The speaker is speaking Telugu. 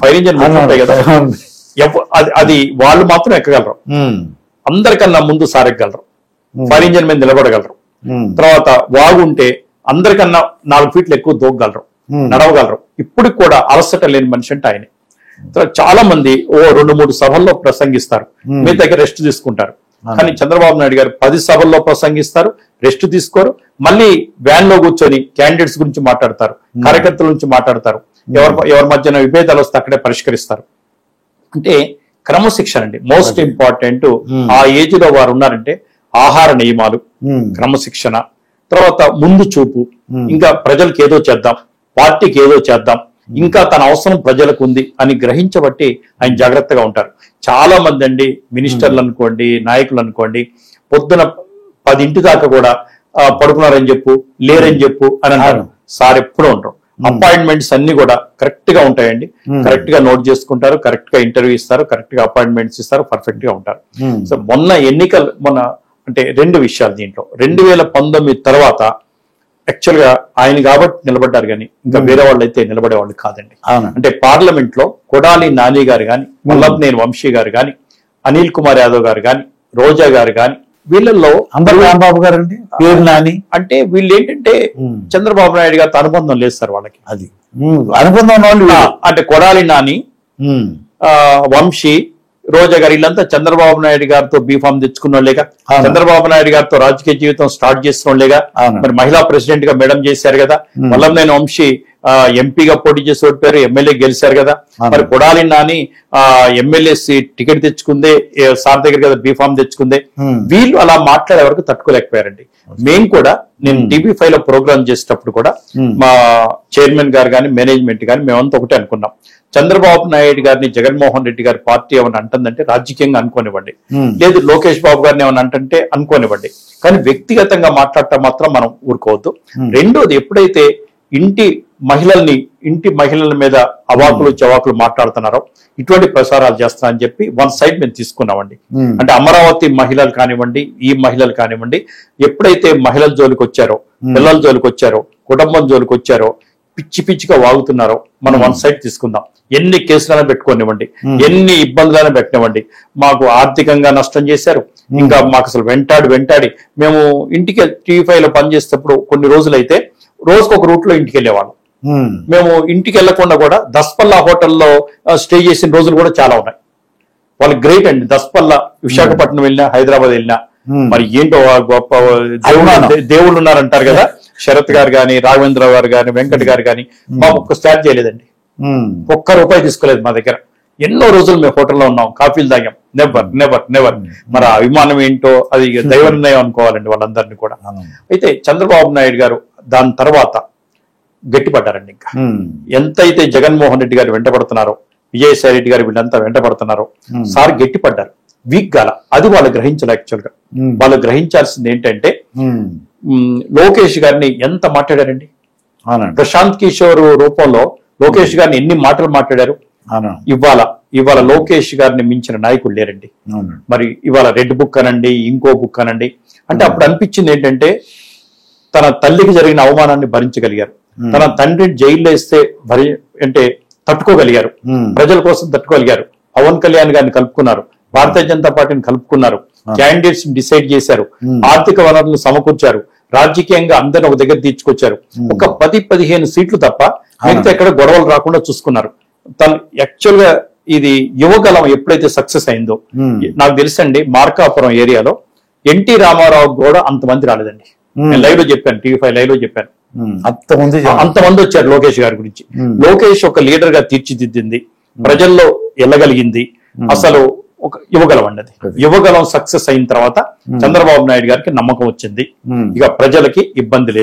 ఫైర్ ఇంజిన్ ఉంటాయి కదా, అది వాళ్ళు మాత్రం ఎక్కగలరు. అందరికన్నా ముందు సారెక్కగలరు, ఫైర్ ఇంజిన్ మీద నిలబడగలరు. తర్వాత వాగుంటే అందరికన్నా 4 ఫీట్లు ఎక్కువ దూకగలరు, నడవగలరు. ఇప్పటికి కూడా అలసట లేని మనిషి అంటే ఆయనే. చాలా మంది 2-3 సభల్లో ప్రసంగిస్తారు, మీ దగ్గర రెస్ట్ తీసుకుంటారు. కానీ చంద్రబాబు నాయుడు గారు 10 సభల్లో ప్రసంగిస్తారు, రెస్ట్ తీసుకోరు. మళ్ళీ వ్యాన్ లో కూర్చొని క్యాండిడేట్స్ గురించి మాట్లాడతారు, కార్యకర్తల గురించి మాట్లాడతారు, ఎవరి మధ్యన విభేదాలు వస్తే అక్కడే పరిష్కరిస్తారు. అంటే క్రమశిక్షణ అండి మోస్ట్ ఇంపార్టెంట్. ఆ ఏజ్ లో వారు ఉన్నారంటే ఆహార నియమాలు, క్రమశిక్షణ, తర్వాత ముందు చూపు, ఇంకా ప్రజలకు ఏదో చేద్దాం, పార్టీకి ఏదో చేద్దాం, ఇంకా తన అవసరం ప్రజలకు ఉంది అని గ్రహించబట్టి ఆయన జాగ్రత్తగా ఉంటారు. చాలా మంది అండి మినిస్టర్లు అనుకోండి, నాయకులు అనుకోండి, పొద్దున 10 దాకా కూడా పడుకున్నారని చెప్పు, లేరని చెప్పు అని అంటారు. సార్ ఎప్పుడూ ఉంటారు. అపాయింట్మెంట్స్ అన్ని కూడా కరెక్ట్ గా ఉంటాయండి, కరెక్ట్ గా నోట్ చేసుకుంటారు, కరెక్ట్ గా ఇంటర్వ్యూ ఇస్తారు, కరెక్ట్ గా అపాయింట్మెంట్స్ ఇస్తారు, పర్ఫెక్ట్ గా ఉంటారు. సో మొన్న అంటే 2 విషయాలు దీంట్లో. 2019 తర్వాత యాక్చువల్ గా ఆయన కాబట్టి నిలబడ్డారు, కానీ ఇంకా వేరే వాళ్ళు అయితే నిలబడేవాళ్ళు కాదండి. అంటే పార్లమెంట్ లో కొడాలి నాని గారు కానీ, వల్లభనేని వంశీ గారు కానీ, అనిల్ కుమార్ యాదవ్ గారు కానీ, రోజా గారు కానీ, వీళ్ళల్లో రాంబాబు గారు అండి, పేరు నాని. అంటే వీళ్ళు ఏంటంటే చంద్రబాబు నాయుడు గారితో అనుబంధం లేదు సార్ వాళ్ళకి. అది అనుబంధం వాళ్ళు అంటే కొడాలి నాని, వంశీ, రోజా గారు వీళ్ళంతా చంద్రబాబు నాయుడు గారితో బీఫామ్ తెచ్చుకున్న వాళ్ళేగా, చంద్రబాబు నాయుడు గారితో రాజకీయ జీవితం స్టార్ట్ చేసిన వాళ్ళేగా. మరి మహిళా ప్రెసిడెంట్ గా మేడం చేశారు కదా, వల్లభనేని వంశీ ఎంపీగా పోటీ చేసి ఓడిపోయారు, ఎమ్మెల్యే గెలిచారు కదా. మరి కొడాలి నాని ఎమ్మెల్యే టికెట్ తెచ్చుకుందే, సార్ దగ్గర కదా బీఫామ్ తెచ్చుకుందే. వీళ్ళు అలా మాట్లాడే వరకు తట్టుకోలేకపోయారండి. మేము కూడా, నేను టీవీ5 లో ప్రోగ్రామ్ చేసేటప్పుడు కూడా మా చైర్మన్ గారు కానీ, మేనేజ్మెంట్ కానీ మేమంతా ఒకటే అనుకున్నాం. చంద్రబాబు నాయుడు గారిని జగన్మోహన్ రెడ్డి గారి పార్టీ ఏమైనా అంటుందంటే రాజకీయంగా అనుకోనివ్వండి, లేదు లోకేష్ బాబు గారిని ఏమైనా అంటుంటే అనుకోనివ్వండి, కానీ వ్యక్తిగతంగా మాట్లాడటం మాత్రం మనం ఊరుకోవద్దు. రెండోది, ఎప్పుడైతే ఇంటి మహిళల మీద అవాకులు చవాకులు మాట్లాడుతున్నారో, ఇటువంటి ప్రసారాలు చేస్తారని చెప్పి వన్ సైడ్ మేము తీసుకున్నామండి. అంటే అమరావతి మహిళలు కానివ్వండి, ఈ మహిళలు కానివ్వండి, ఎప్పుడైతే మహిళల జోలికి వచ్చారో, పిల్లల జోలికి వచ్చారో, కుటుంబం జోలికి వచ్చారో, పిచ్చిగా వాగుతున్నారో మనం వన్ సైడ్ తీసుకుందాం. ఎన్ని కేసులైనా పెట్టుకోనివ్వండి, ఎన్ని ఇబ్బందులైనా పెట్టనివ్వండి, మాకు ఆర్థికంగా నష్టం చేశారు, ఇంకా మాకు అసలు వెంటాడి మేము ఇంటికి టీవీ5 లో పనిచేసేటప్పుడు కొన్ని రోజులైతే రోజుకు ఒక రూట్ లో ఇంటికి వెళ్ళేవాళ్ళం. మేము ఇంటికి వెళ్లకుండా కూడా దస్పల్లా హోటల్లో స్టే చేసిన రోజులు కూడా చాలా ఉన్నాయి. వాళ్ళు గ్రేట్ అండి. దస్పల్లా విశాఖపట్నం వెళ్ళినా, హైదరాబాద్ వెళ్ళినా, మరి ఏంటో గొప్ప దేవుళ్ళు ఉన్నారంటారు కదా. శరత్ గారు కానీ, రాఘవేంద్ర గారు కానీ, వెంకట్ గారు కానీ మాకు ఒక్క స్టార్ట్ చేయలేదండి, ₹1 తీసుకోలేదు మా దగ్గర. ఎన్నో రోజులు మేము హోటల్లో ఉన్నాం, కాఫీలు తాగాం. నెవర్. మరి అభిమానం ఏంటో అది దైవ నిర్ణయం అనుకోవాలండి వాళ్ళందరినీ కూడా. అయితే చంద్రబాబు నాయుడు గారు దాని తర్వాత గట్టిపడ్డారండి. ఇంకా ఎంతైతే జగన్మోహన్ రెడ్డి గారు వెంటబడుతున్నారో, విజయసాయి రెడ్డి గారు వీళ్ళంతా వెంటబడుతున్నారో, సార్ గట్టిపడ్డారు. వీక్ గాల అది వాళ్ళు గ్రహించాలి. యాక్చువల్ గా వాళ్ళు గ్రహించాల్సింది ఏంటంటే, లోకేష్ గారిని ఎంత మాట్లాడారండి. ప్రశాంత్ కిషోర్ రూపంలో లోకేష్ గారిని ఎన్ని మాటలు మాట్లాడారు. ఇవాళ లోకేష్ గారిని మించిన నాయకుడు లేరండి. మరి ఇవాళ రెడ్ బుక్ అనండి, ఇంకో బుక్ అనండి. అంటే అప్పుడు అనిపించింది ఏంటంటే, తన తల్లికి జరిగిన అవమానాన్ని భరించగలిగారు, తన తండ్రిని జైల్లో వేస్తే తట్టుకోగలిగారు, ప్రజల కోసం తట్టుకోగలిగారు. పవన్ కళ్యాణ్ గారిని కలుపుకున్నారు, భారతీయ జనతా పార్టీని కలుపుకున్నారు, క్యాండిడేట్స్ డిసైడ్ చేశారు, ఆర్థిక వనరులను సమకూర్చారు, రాజకీయంగా అందరిని ఒక దగ్గర తీసుకొచ్చారు. ఒక 10-15 సీట్లు తప్ప మిగతా ఎక్కడ గొడవలు రాకుండా చూసుకున్నారు. తను యాక్చువల్ గా ఇది యువగలం ఎప్పుడైతే సక్సెస్ అయిందో, నాకు తెలుసండి మార్కాపురం ఏరియాలో ఎన్టీ రామారావు కూడా అంతమంది రాలేదండి. నేను లైవ్ లో చెప్పాను, టీవీ5 లైవ్ లో చెప్పాను. అంతమంది వచ్చారు లోకేష్ గారి గురించి. లోకేష్ ఒక లీడర్ గా తీర్చిదిద్దింది, ప్రజల్లో వెళ్ళగలిగింది. అసలు ఒక యువగలం అండి. అది యువగలం సక్సెస్ అయిన తర్వాత చంద్రబాబు నాయుడు గారికి నమ్మకం వచ్చింది, ఇక ప్రజలకి ఇబ్బంది లేదు.